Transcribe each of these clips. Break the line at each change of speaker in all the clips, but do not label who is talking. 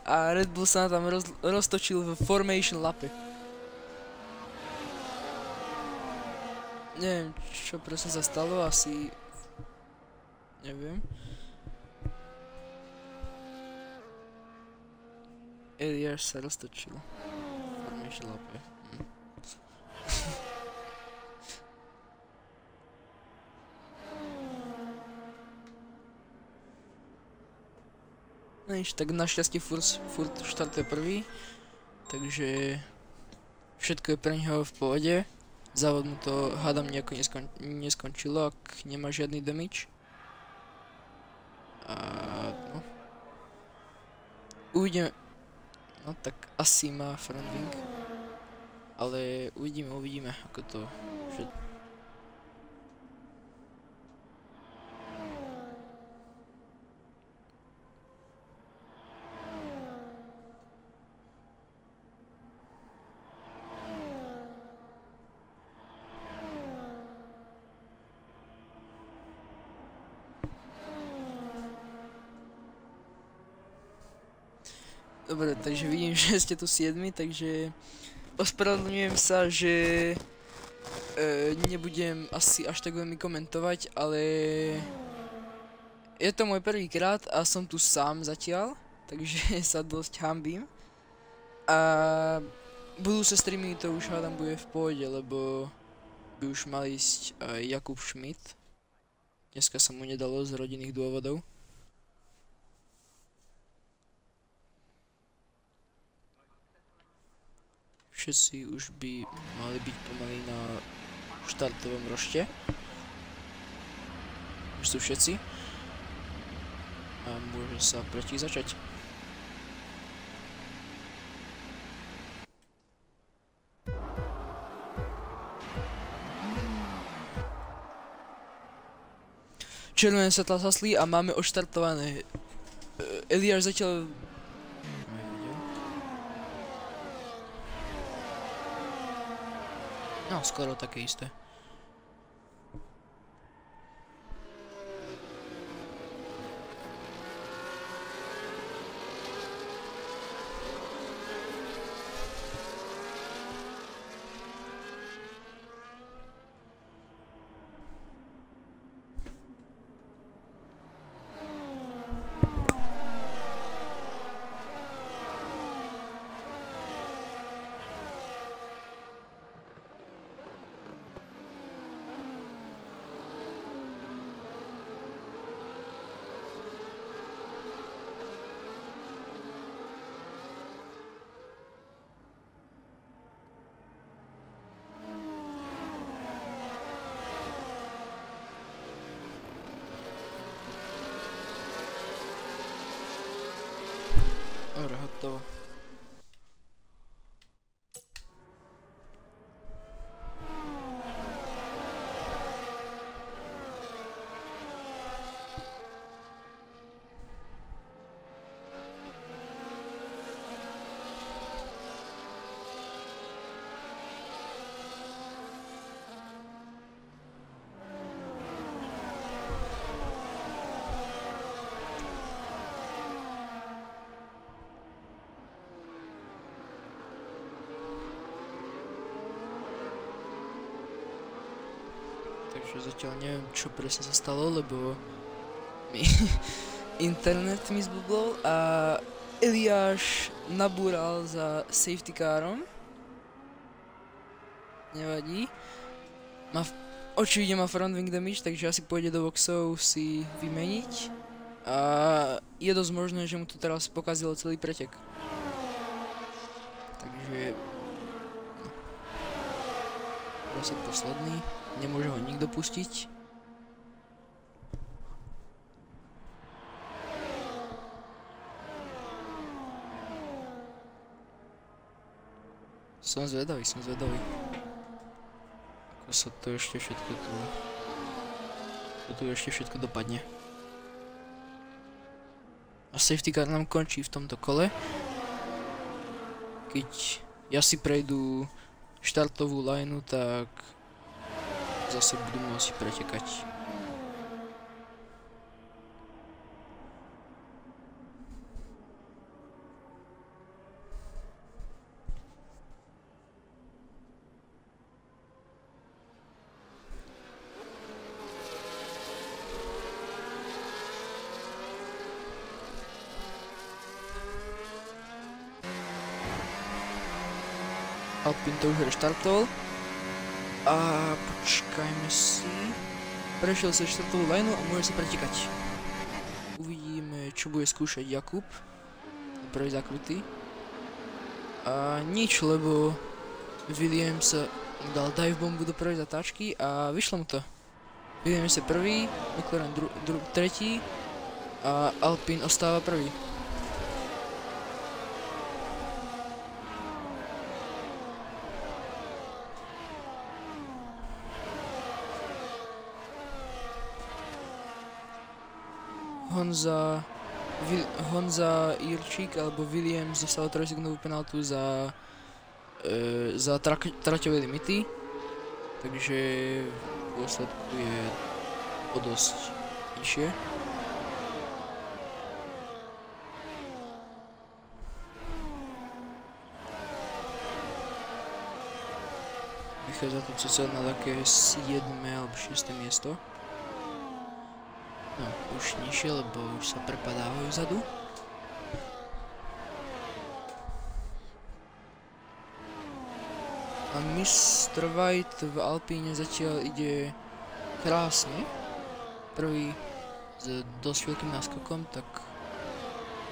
A Red Bull sa tam roztočil v formation lape. Neviem, čo presne sa stalo, asi... Neviem. Eliáš sa roztočil. Formation lape. No nič, tak našťastie furt štartuje prvý. Takže... Všetko je pre neho v pohode. Závod mu to, hádam, nejako neskončilo, ak nemá žiadny damage. A no. Uvidíme. No tak asi má front wing. Ale uvidíme, ako to všetko. Dobre, takže vidím, že ste tu 7, takže ospravedlňujem sa, že nebudem asi až tak veľmi komentovať, ale je to môj prvýkrát a som tu sám zatiaľ, takže sa dosť hanbím. A budúce streamy to už hádam bude v pohode, lebo by už mal ísť aj Jakub Schmidt. Dneska sa mu nedalo z rodinných dôvodov. Všetci už by mali byť pomaly na štartovom rošte. Už sú všetci. A môže sa pretek začať. Červené svetlá zhasli a máme odštartované. Eliáš zatiaľ... No, skoro také isté. Dobre, hotovo. Takže zatiaľ neviem, čo presne sa stalo, lebo mi internet mi zbublol a Eliáš nabúral za safety carom. Nevadí. Očividne má front wing damage, takže asi pôjde do boxov si vymeniť. A je dosť možné, že mu to teraz pokazilo celý pretek. Takže... Prosím posledný. Nemôže ho nikto pustiť. Som zvedavý. Ako sa to ešte všetko tu... Ako tu ešte všetko dopadne. A safety car nám končí v tomto kole. Keď ja si prejdú štartovú lineu, tak... zase budú môcť pretekať. Alpine to už reštartoval. A počkajme si. Prešiel sa štartovú lineu a môže sa pretekať. Uvidíme, čo bude skúšať Jakub. Prvý zakrytý. A nič, lebo Williams dal dive bombu do prvej zatáčky a vyšlo mu to. Williams je prvý, McLaren tretí a Alpine ostáva prvý. Honza Irčík alebo Williams dostal 3-sekundovú penaltu za traťové limity, takže v dôsledku je o dosť nižšie. Vychádza to cca na také 7. alebo 6. miesto. No, už nižšie, lebo už sa prepadávajú vzadu. A Mr. White v Alpíne zatiaľ ide krásne. Prvý s dosť veľkým náskokom, tak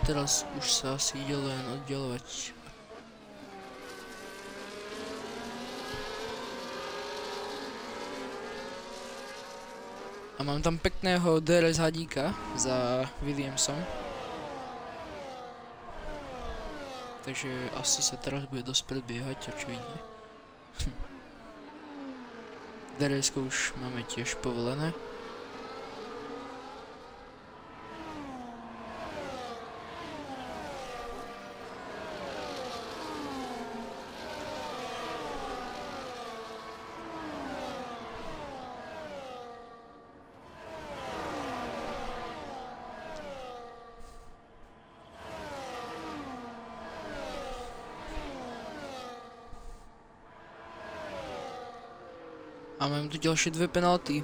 teraz už sa asi ide len oddelovať. A mám tam pekného DRS hadíka za Williamsom. Takže asi sa teraz bude dosť predbiehať, očividne. DRS-ko už máme tiež povolené. A mám tu ďalšie dve penalty.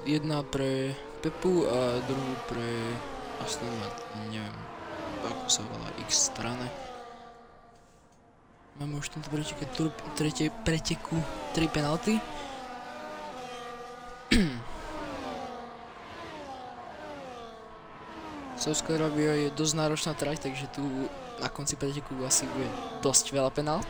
Jedna pre Pepu a druhú pre Aston Martin, neviem ako sa volá, X strane. Máme už tento preteku 3 penalty. Saudská Arábia je dosť náročná trať, takže tu na konci preteku asi bude dosť veľa penalt.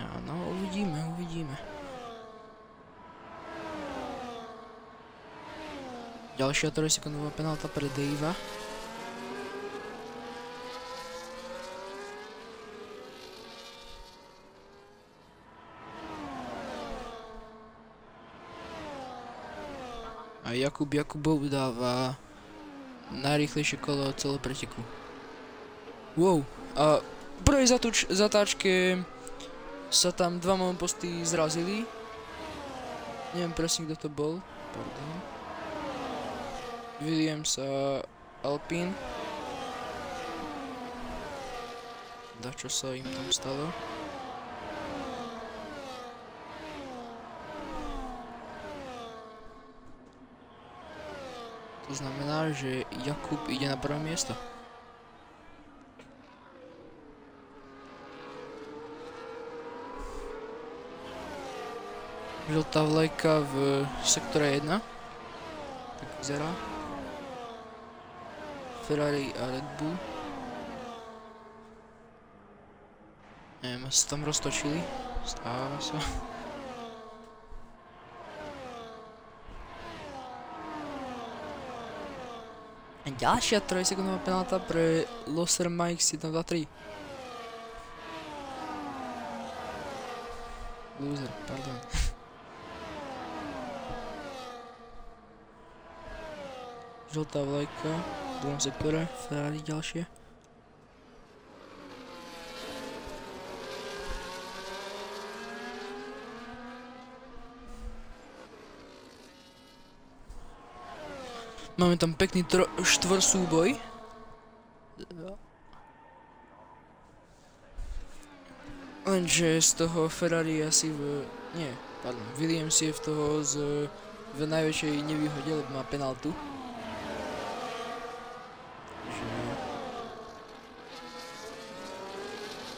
Áno, uvidíme. Ďalšia 3-sekundová penálta pre Davea. A Jakubov dáva najrýchlejšie kolo celé preteku. Wow, a v prvej zatáčke sa tam dva monoposty zrazili. Neviem presne, kto to bol. Pardon. Williams a Alpine. Čo sa im tam stalo? To znamená, že Jakub ide na prvé miesto. Žltá vlajka v sektore 1. Tak vyzerá. Ferrari a Red Bull. Neviem, asi tam roztočili. Stáva sa. A ďalšia 3-sekundová penálta pre Loser Mike 123. Loser, pardon. Žltá vlajka v druhom sektore, Ferrari ďalšie. Máme tam pekný štvorsúboj. Lenže z toho Ferrari asi Williams je v toho z v najväčšej nevýhode, lebo má penaltu.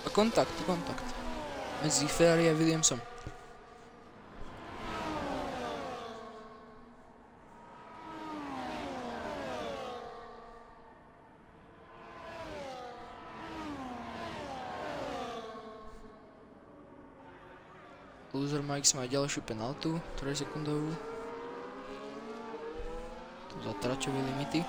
A kontakt medzi Ferrari a Williamsom. Loser Mike má ďalšiu penaltu, 3 sekundovú. Tu za tračové limity.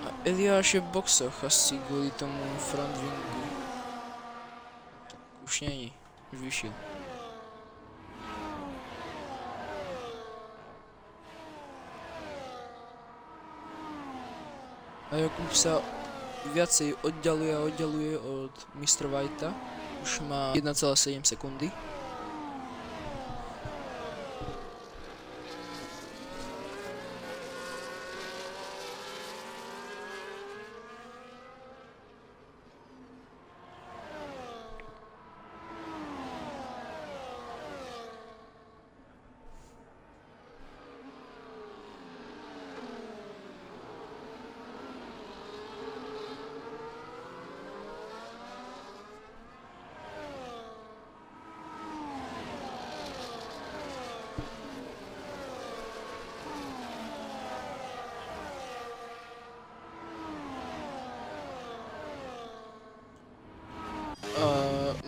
A Eliáš je v boxoch asi kvôli tomu front wingu. Už není, už vyšiel. A Jakub sa viacej oddialuje od Mr. Whitea. Už má 1,7 sekundy.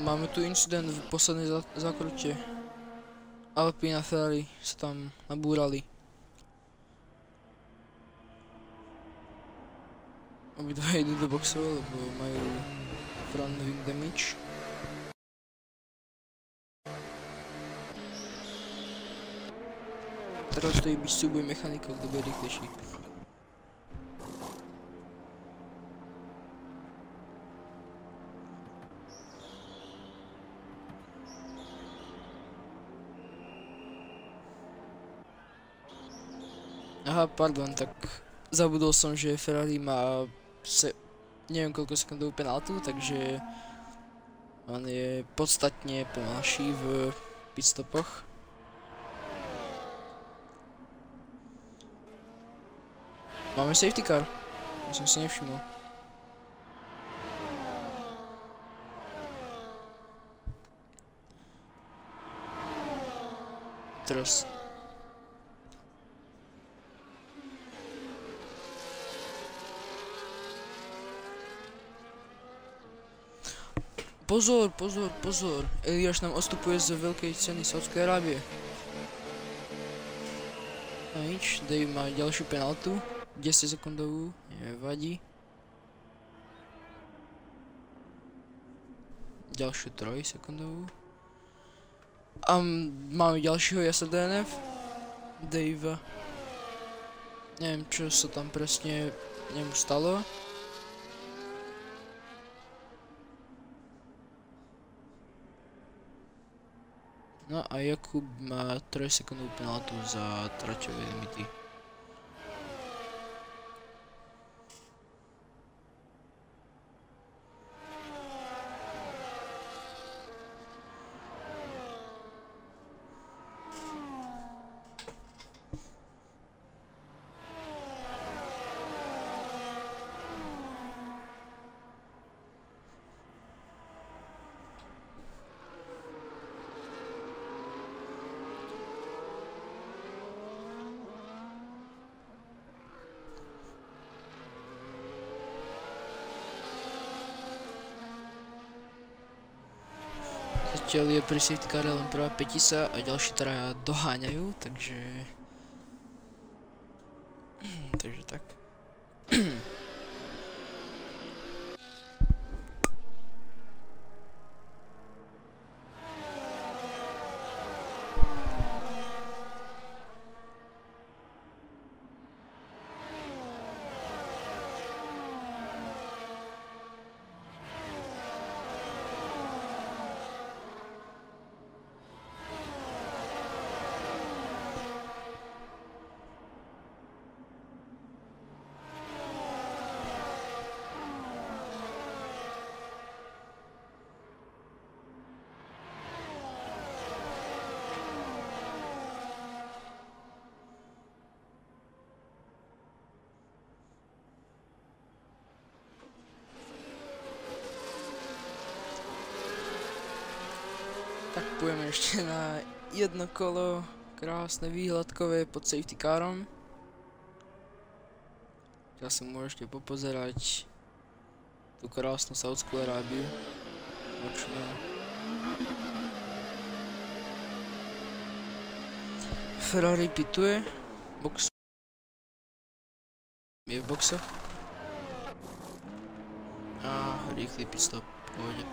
Máme tu incident v poslednej zákrute. Alpine a Ferrari sa tam nabúrali. Obidva idú do boxov, lebo majú front wing damage. Teraz to je byť súboj mechanikov, kto bude rýchlejší. Aha, pardon, tak zabudol som, že Ferrari má neviem koľko sekundovú penaltu, takže on je podstatne pomalší v pitstopoch. Máme safety car, ja som si nevšimol. Teraz Pozor, Eliáš nám odstupuje z veľkej ceny Saudskej Arábie. No nič, Dave má ďalšiu penaltu, 10 sekundovú, nevadí. Ďalšiu 3 sekundovú. A máme ďalšieho jazda DNF, Dave. Neviem čo sa tam presne nemu stalo. No a Jakub má 3 sekundovú penaltu za traťové limity. Zatiaľ je pri safety car len prvá pätica a ďalší traja doháňajú, takže tak. ešte na jedno kolo, krásne výhľadkové pod safety carom. Teraz si môžete popozerať tú krásnu Saudskú Arábiu. Očne. Ferrari pituje, box. Je v boxe. A rýchly pitstop, pôjde.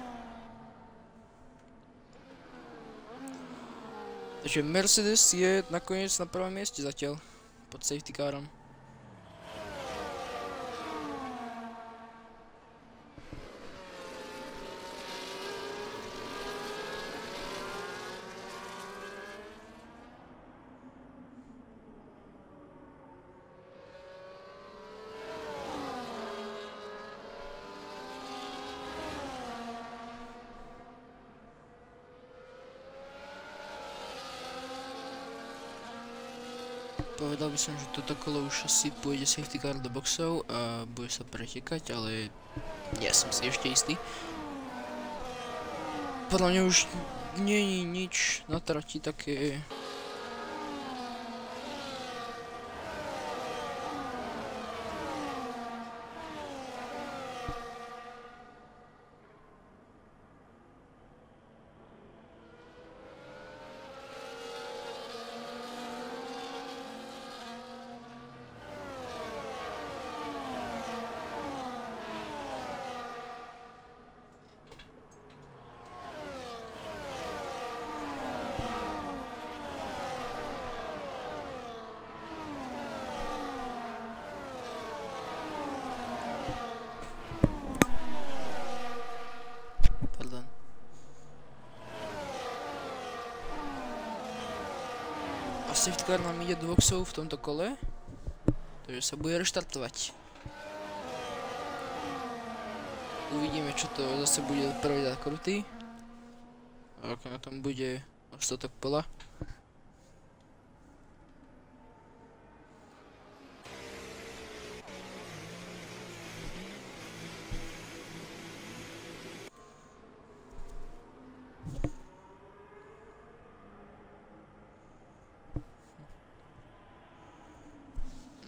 Takže Mercedes je nakoniec na prvom mieste zatiaľ, pod safety carom. Povedal by som, že toto kolo už asi pôjde safety car do boxov a bude sa pretekať, ale ja som si ešte istý. Podľa mňa už nie je nič na trati také... Safety car nám ide do boxov v tomto kole, takže sa bude reštartovať. Uvidíme, čo to zase bude prvý dať krutý. A ako na tom bude ostatok pola.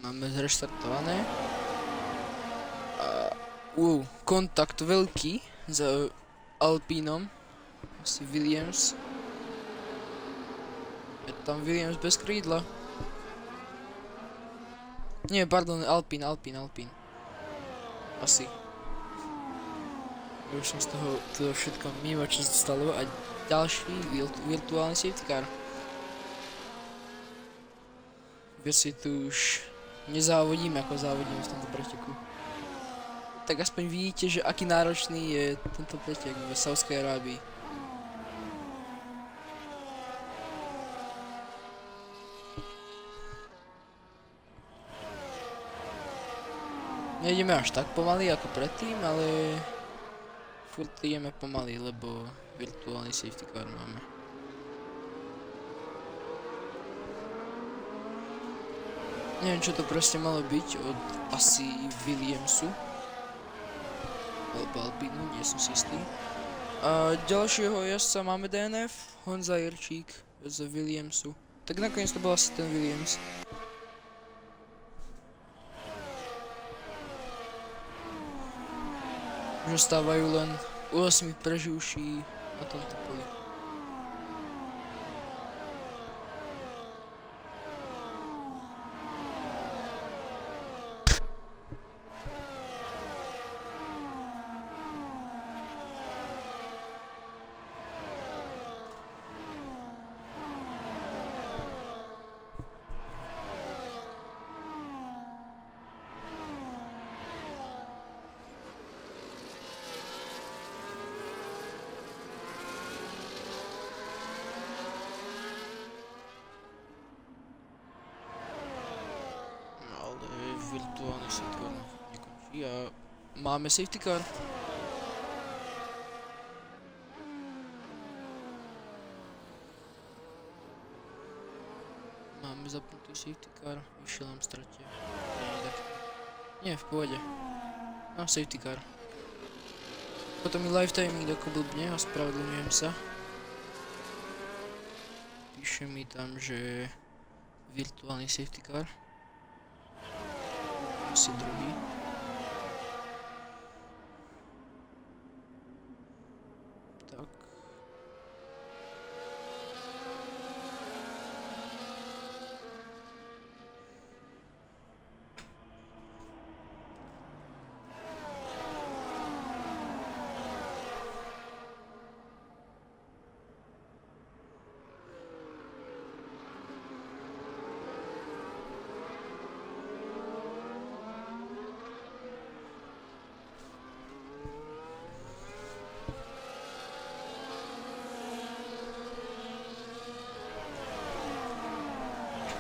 Máme zreštartované. Kontakt veľký s Alpínom. Asi Williams. Je tam Williams bez krídla. Nie, pardon, Alpín. Asi. Už som z toho všetko mimo, čo sa stalo. A ďalší virtuálny safety car. Viac si tu už nezávodím, ako závodíme v tomto preteku. Tak aspoň vidíte, že aký náročný je tento pretek v Saudskej Arábii. Nejdeme až tak pomaly ako predtým, ale furt ideme pomaly, lebo virtuálny safety car máme. Neviem, čo to proste malo byť od asi Williamsu. Alebo Alpínu, nie som si istý. A ďalšieho jazdca máme DNF, Honza Jerčík z Williamsu. Tak nakoniec to bol asi ten Williams. Už ostávajú len 8 preživší na tomto poli. Virtuálny safety car nekončí a máme safety car. Máme zapnutý safety car, vyšiel nám stratia. Nie, v pohode. Mám safety car. Potom mi live timing ako blbne, ospravedlňujem sa. píše mi tam, že virtuálny safety car. Asi druhý. Tak.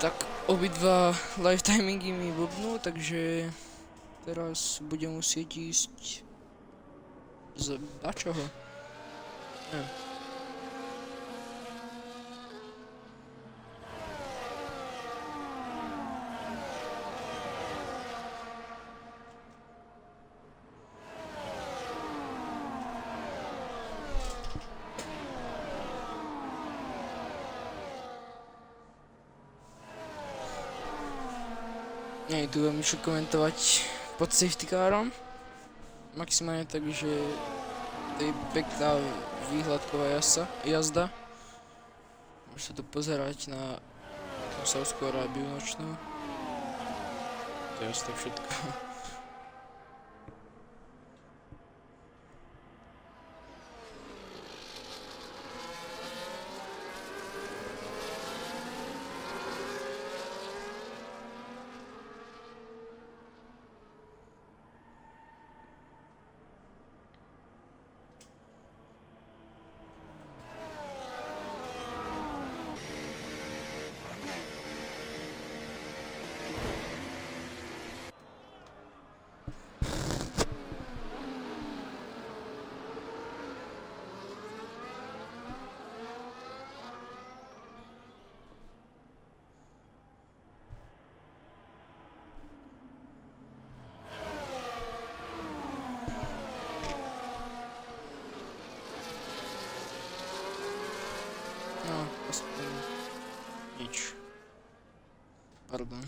Tak obidva live timingy mi blbnú, takže teraz budem musieť ísť z čoho? Neviem. Nie, tu budem čo komentovať pod safety carom. Maximálne tak, že to je pekná výhľadková jazda. Môžete tu pozerať na Saúdskú Arábiu nočnú. To je asi tak všetko. No, aspoň nič. Pardon.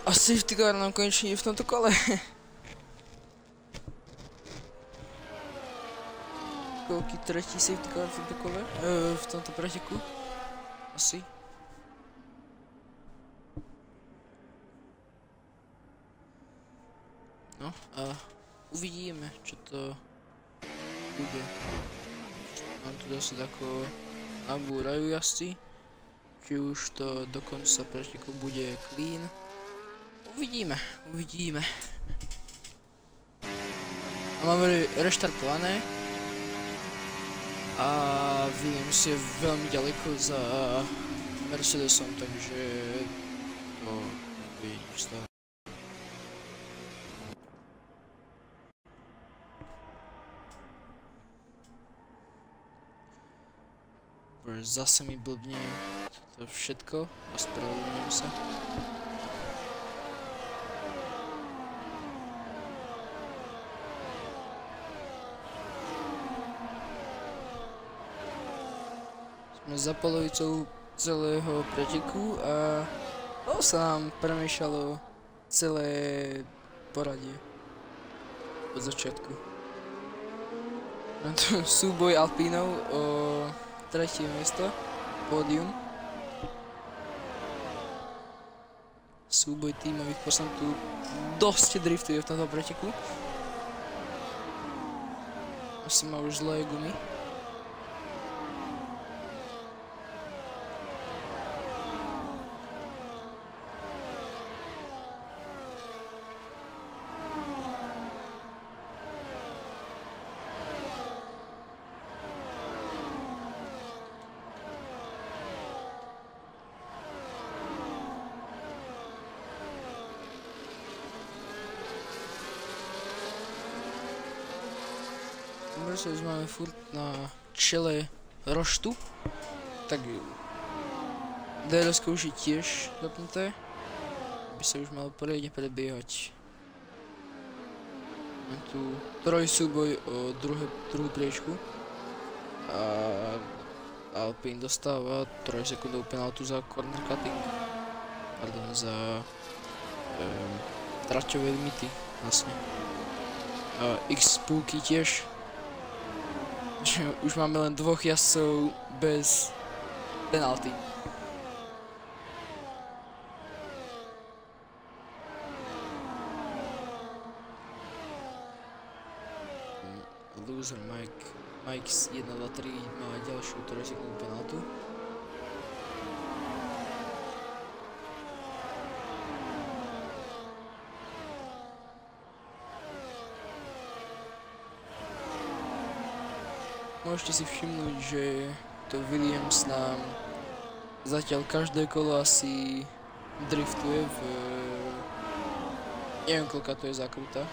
A safety car nám konečne je v tomto kole. Koľký tretí safety car v tomto kole? V tomto preteku? Asi. No a uvidíme, čo to bude. Mám tu dosť ako nabúrajú jazdci. Či už to do konca preteku bude clean. Uvidíme. A máme reštartované. A Williams je veľmi ďaleko za Mercedesom, takže to nebude nič stále. Zase mi blbne to všetko, ospravedlňujem sa. za polovicou celého preteku a to sa nám premiešalo celé poradie od začiatku. Súboj Alpínov o tretie miesto, pódium. Súboj tímových tu dosť driftuje v tomto preteku. Asi má už zlé gumy. Mercedes máme furt na čele roštu, tak DRS-ko už je tiež zapnuté, by sa už malo poriadne prebiehať. Mám tu trojsúboj o druhú priečku a Alpine dostáva 3 sekundovú penaltu za corner cutting, pardon, za traťové limity vlastne. A X-púky tiež. Už máme len 2 jazdcov bez penalty. Loser Mike's 1, 2, 3 má ďalšiu 3 sekundovú penaltu. Môžete si všimnúť, že to Williams nám zatiaľ každé kolo asi driftuje v... neviem koľka to je zákruta.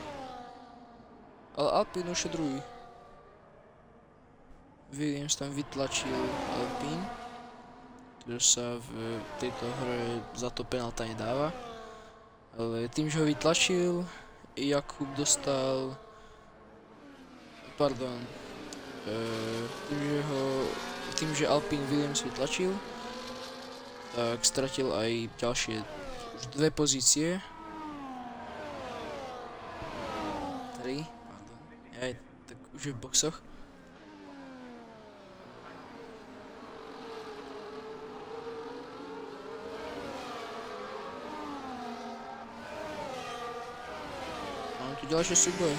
Ale Alpine už je druhý. Williams tam vytlačil Alpine, ktorý sa v tejto hre za to penálta nedáva. Ale tým, že ho vytlačil, Jakub dostal... Pardon. Tým, že Alpine Williams vytlačil, tak stratil aj ďalšie už 2 pozície. 3, pardon, aj tak už je v boxoch. Mám tu ďalšie súboje.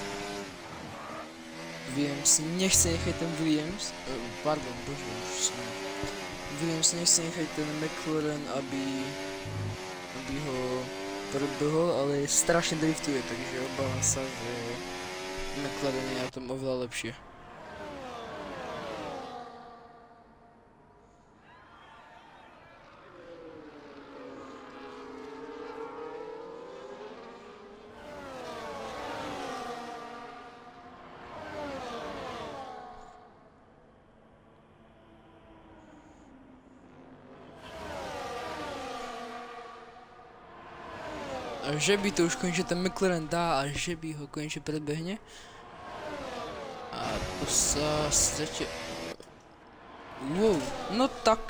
Williams nechce nechať ten Williams, pardon, bože, už som... Williams nechce nechať ten McLaren, aby ho predbehol, ale strašne driftuje, takže obávam sa, že McLaren je na tom oveľa lepšie. A že by to už konečne ten McLaren dá a že by ho konečne predbehne. A to sa zatiaľ... Wow, no tak...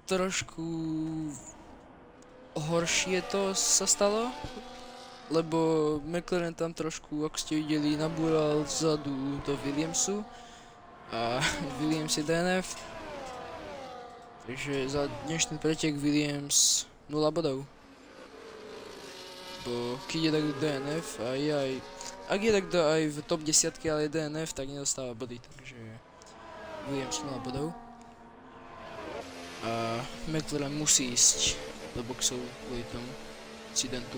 trošku... horšie to sa stalo. Lebo McLaren tam trošku, ako ste videli, nabúral vzadu do Williamsu. A Williams je DNF. Takže za dnešný pretek Williams 0 bodov. Bo keď je tak DNF a je aj... Ak je takto aj v top 10, ale je DNF, tak nedostáva body, takže... Williams 0 bodov. A McLaren musí ísť do boxov kvôli tomu incidentu.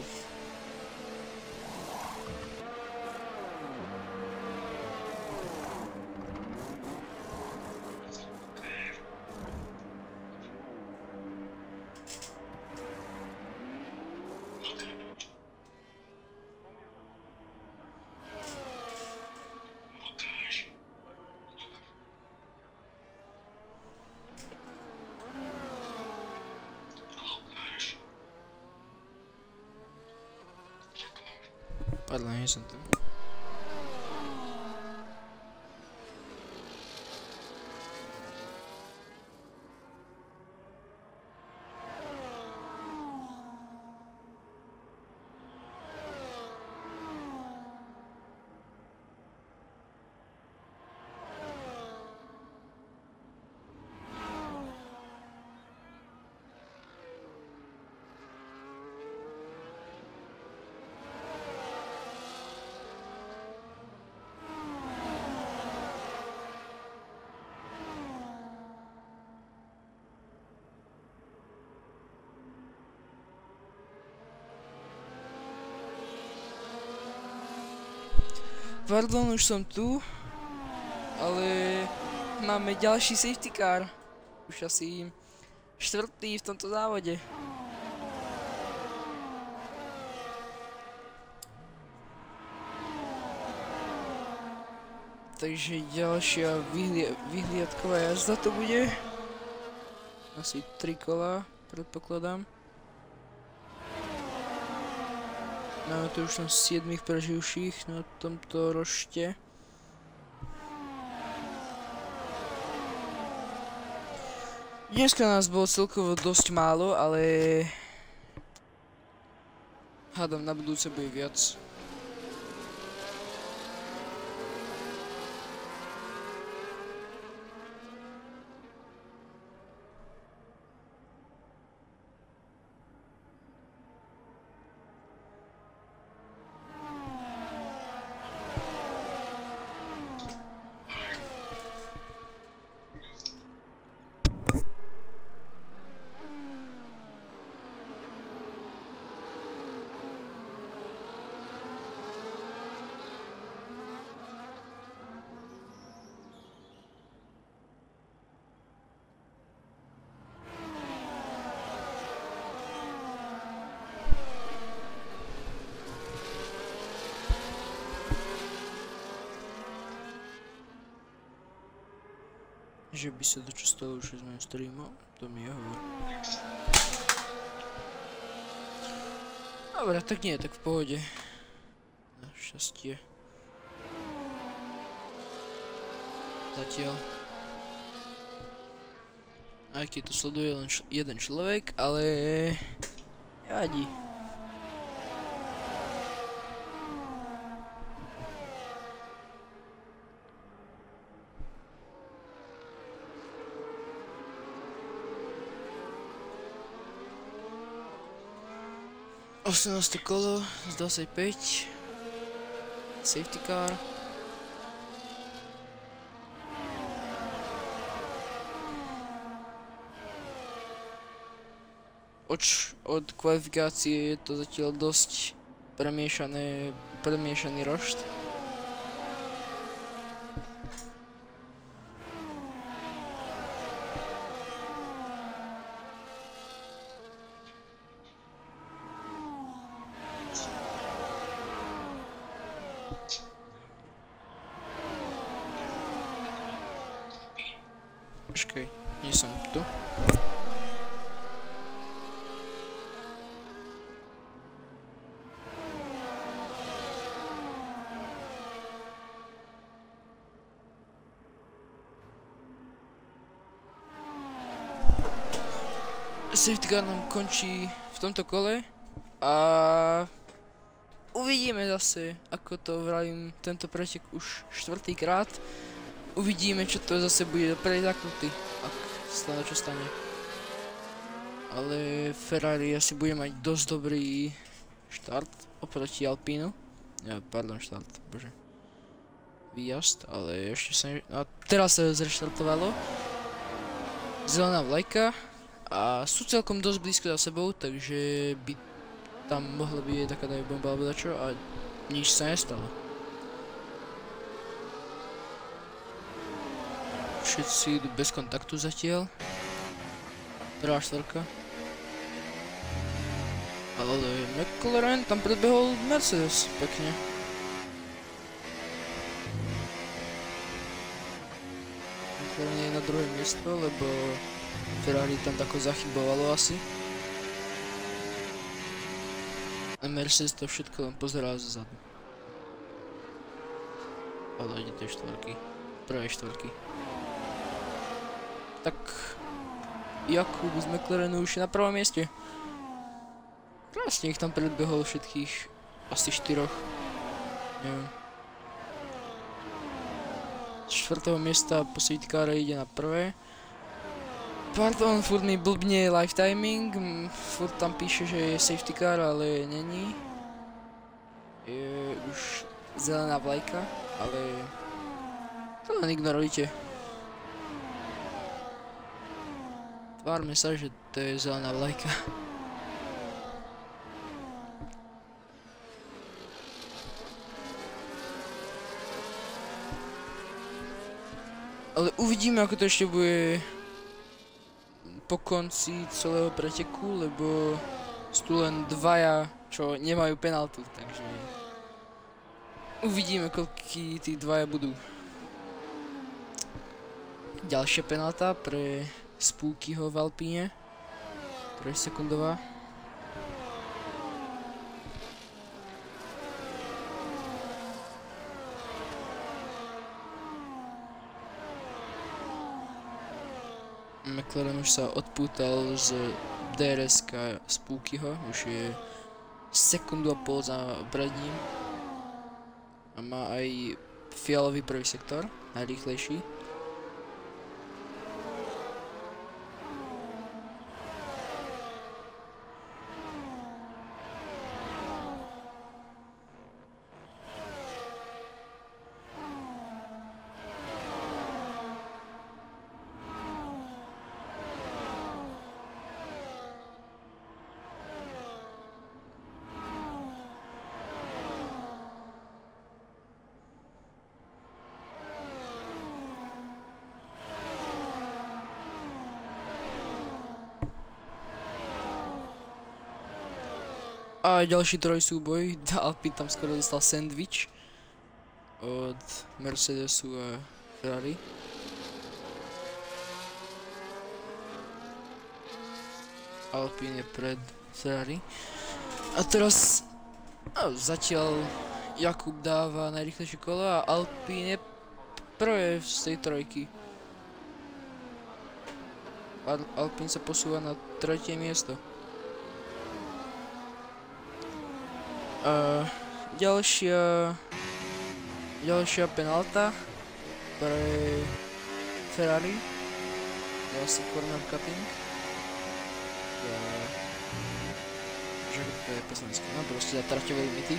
Pardon, nie som tu. Pardon, už som tu, ale máme ďalší safety car. Už asi štvrtý v tomto závode. Takže ďalšia vyhliadková jazda to bude. Asi 3 kola, predpokladám. Máme tu už 7 preživších na tomto rošte. Dneska nás bolo celkovo dosť málo, ale hádam na budúce bude viac. Že by sa dačo stalo už s mojím streamom, to mi je hovor. Dobre, tak nie, tak v pohode. Našťastie. Zatiaľ. Aj keď to sleduje len jeden človek, ale nevadí. 18. kolo z 25. Safety car. Od kvalifikácie je to zatiaľ dosť premiešaný rošt. Počkej, nie som tu. Safety car nám končí v tomto kole a uvidíme zase, ako to vravím, tento pretek už štvrtýkrát. Uvidíme, čo to zase bude preľaknutý, ak sa čo stane. Ale Ferrari asi bude mať dosť dobrý štart oproti Alpínu. Pardon, štart, bože. Výjazd, ale ešte sa a teraz sa zreštartovalo. Zelená vlajka. A sú celkom dosť blízko za sebou, takže by tam mohla byť taká bomba alebo dačo a nič sa nestalo. Všetci idú bez kontaktu zatiaľ. Prvá štvorka. Ale McLaren tam predbehol Mercedes pekne. McLaren je na druhé miesto, lebo Ferrari tam tako zachybovalo asi. A Mercedes to všetko len pozerá zozadu. Ale ide tej štvorky. Prvej štvorky. Tak Jakub z McLarenu už je na prvom mieste. Vlastne ich tam predbehol všetkých asi 4. Neviem. Z 4. miesta po safety car ide na prvé. Pardon, furt mi blbne live timing, furt tam píše, že je safety car, ale není. Je už zelená vlajka, ale to len ignorujte. Tvárme sa, že to je zelená vlajka. Ale uvidíme, ako to ešte bude po konci celého preteku, lebo sú tu len dvaja, čo nemajú penaltu, takže uvidíme, koľký tí dvaja budú. Ďalšia penalta pre Spookyho v Alpíne, 3-sekundová. McLaren už sa odpútal z DRS-ka Spookyho, už je sekundu a pol za pred ním. A má aj fialový prvý sektor, najrýchlejší. A ďalší trojsúboj, Alpine tam skoro dostal sandwich od Mercedesu a Ferrari. Alpine je pred Ferrari. A teraz zatiaľ Jakub dáva najrýchlejšie kolo a Alpine je prvé z tej trojky. Alpine sa posúva na tretie miesto. Ďalšia penalta pre Ferrari. Ďalší corner cutting. Že to je po slovensku, no proste za traťové limity.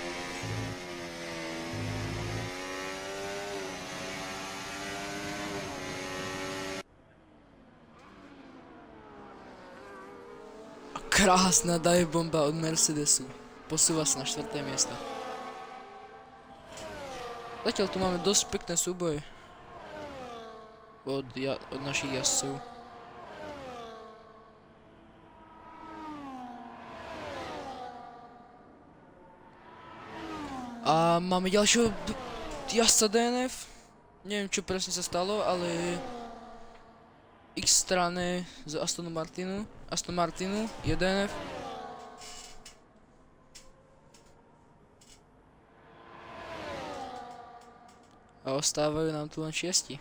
A krásna dive bomba od Mercedesu. Posúva sa na 4. miesto. Zatiaľ tu máme dosť pekné súboje od našich jazdcov. A máme ďalšieho jazdca DNF. Neviem, čo presne sa stalo, ale X strane z Aston Martinu je DNF. A ostávajú nám tu len 6. 11.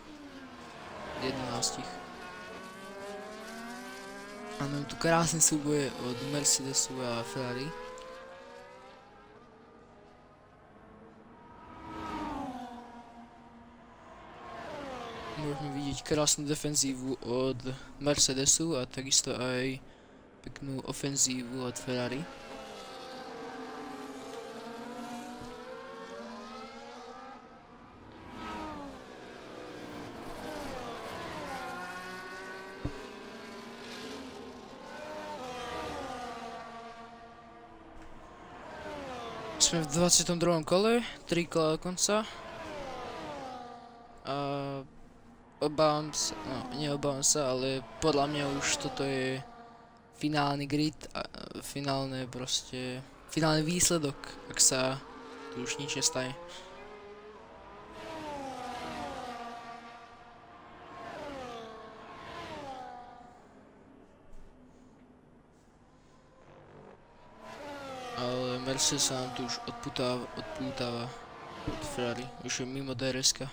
Máme tu krásne súboje od Mercedesu a Ferrari. Môžeme vidieť krásnu defenzívu od Mercedesu a takisto aj peknú ofenzívu od Ferrari. Sme v 22. kole, 3 kola do konca. A obávam sa, no neobávam sa, ale podľa mňa už toto je finálny grid a finálny výsledok, ak sa tu už nič nestane. Ale Mercedes sa nám tu už odpútava od Ferrari, už je mimo DRS-ka.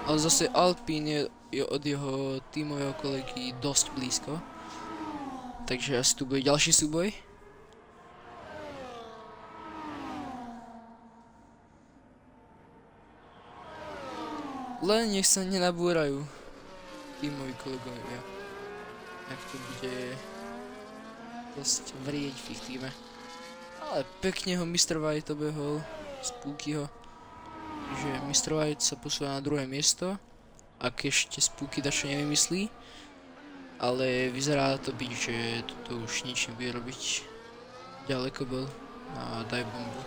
Ale zase Alpine je od jeho tímového kolegy dosť blízko. Takže asi tu bude ďalší súboj. Len nech sa nenabúrajú tímoví kolegovia. Ak to bude dosť vrieť v ich týme. Ale pekne ho Mr. White obehol Spookyho. Že Mr. White sa posúva na druhé miesto, ak ešte Spooky dačo nevymyslí. Ale vyzerá to byť, že toto už nič nebude robiť. Ďaleko bol na dive bombu.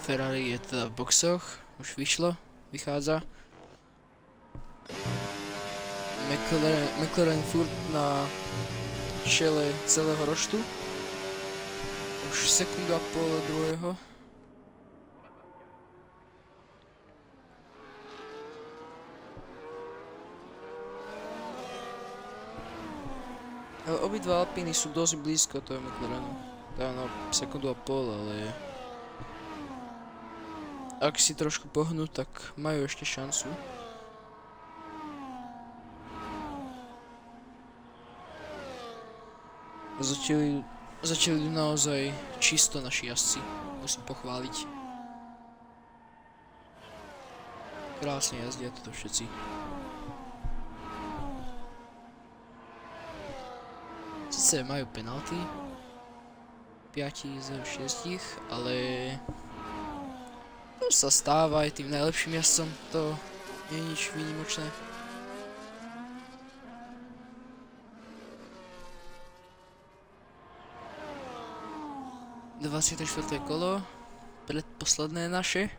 Ferrari je teda v boxoch, už vychádza. McLaren furt na čele celého roštu. Už sekundu a pol od druhého. Ale obidva Alpíny sú dosť blízko toho McLarenu. Áno, sekundu a pol, ale ak si trošku pohnú, tak majú ešte šancu. Začali naozaj čisto naši jazdci, musím pochváliť. Krásne jazdia toto všetci. Sice majú penalty, 5 z 6, ale to sa stáva aj tým najlepším jazdcom, to nie je nič výnimočné. Dvadsiate štvrté kolo, predposledné naše.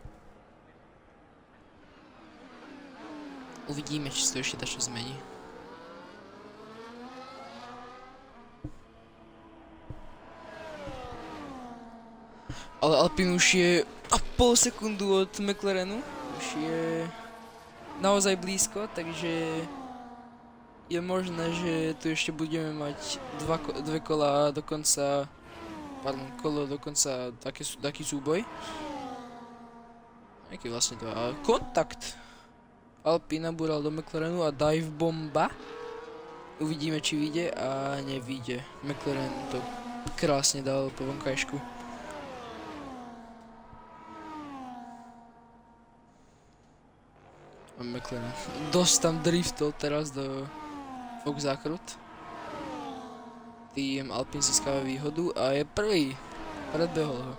Uvidíme, či sa to ešte dačo zmení. Ale Alpine už je a pol sekundu od McLarenu, už je naozaj blízko, takže je možné, že tu ešte budeme mať dve kola dokonca, kolo dokonca taký súboj. Aký vlastne to je? Kontakt! Alpine nabúral do McLarenu a dive bomba. Uvidíme, či vyjde a nevyjde. McLaren to krásne dal po vonkajšku. A McLaren dosť tam driftol teraz do Fox zákrut. Tým Alpine získava výhodu a je prvý. Predbehol ho.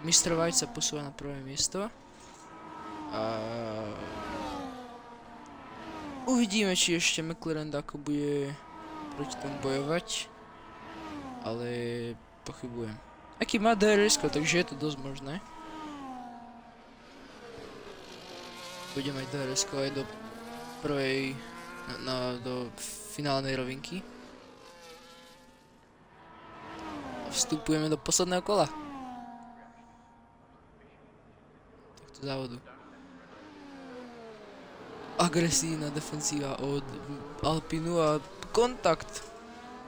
Mr. White sa posúva na prvé miesto. A uvidíme, či ešte McLaren ako bude proti tomu bojovať. Ale pochybujem. Aký má DRS-ko, takže je to dosť možné. Bude mať DRS-ko aj do prvej do finálnej rovinky. Vstupujeme do posledného kola tohto závodu. Agresívna defenzíva od Alpinu a kontakt.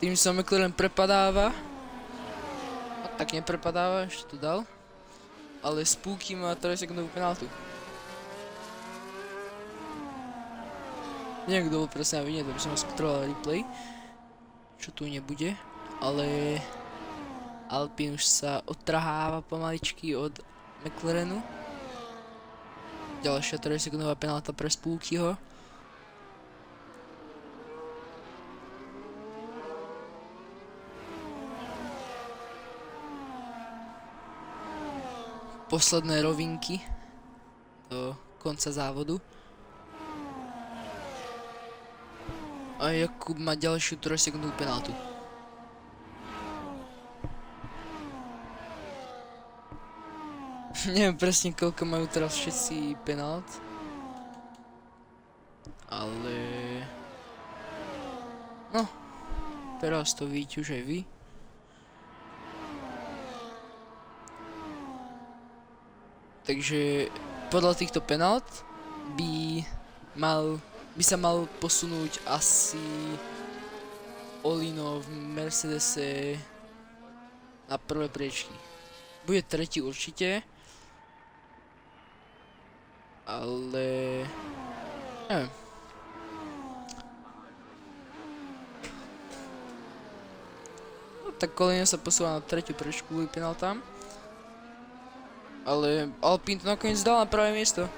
Tým sa McLaren prepadáva. A tak neprepadáva, ešte to dal. Ale Spooky má 3 sekundovú penáltu. Neviem, kto bol presne na vine, to by som kontroloval replay. Čo tu nebude, ale Alpine už sa odtrháva pomaličky od McLarenu. Ďalšia 3 sekundová penálta pre Spookyho. Posledné rovinky do konca závodu. A Jakub má ďalšiu 3 sekundovú penáltu. Neviem presne, koľko majú teraz všetci penalt. Ale no, teraz to vidíte už aj vy. Takže podľa týchto penalt by sa mal posunúť asi Olino v Mercedese na prvé priečky. Bude tretí určite. Ale neviem. No, tak Olino sa posúva na tretiu priečku kvôli penaltám. Ale Alpine to nakoniec dal na prvé miesto.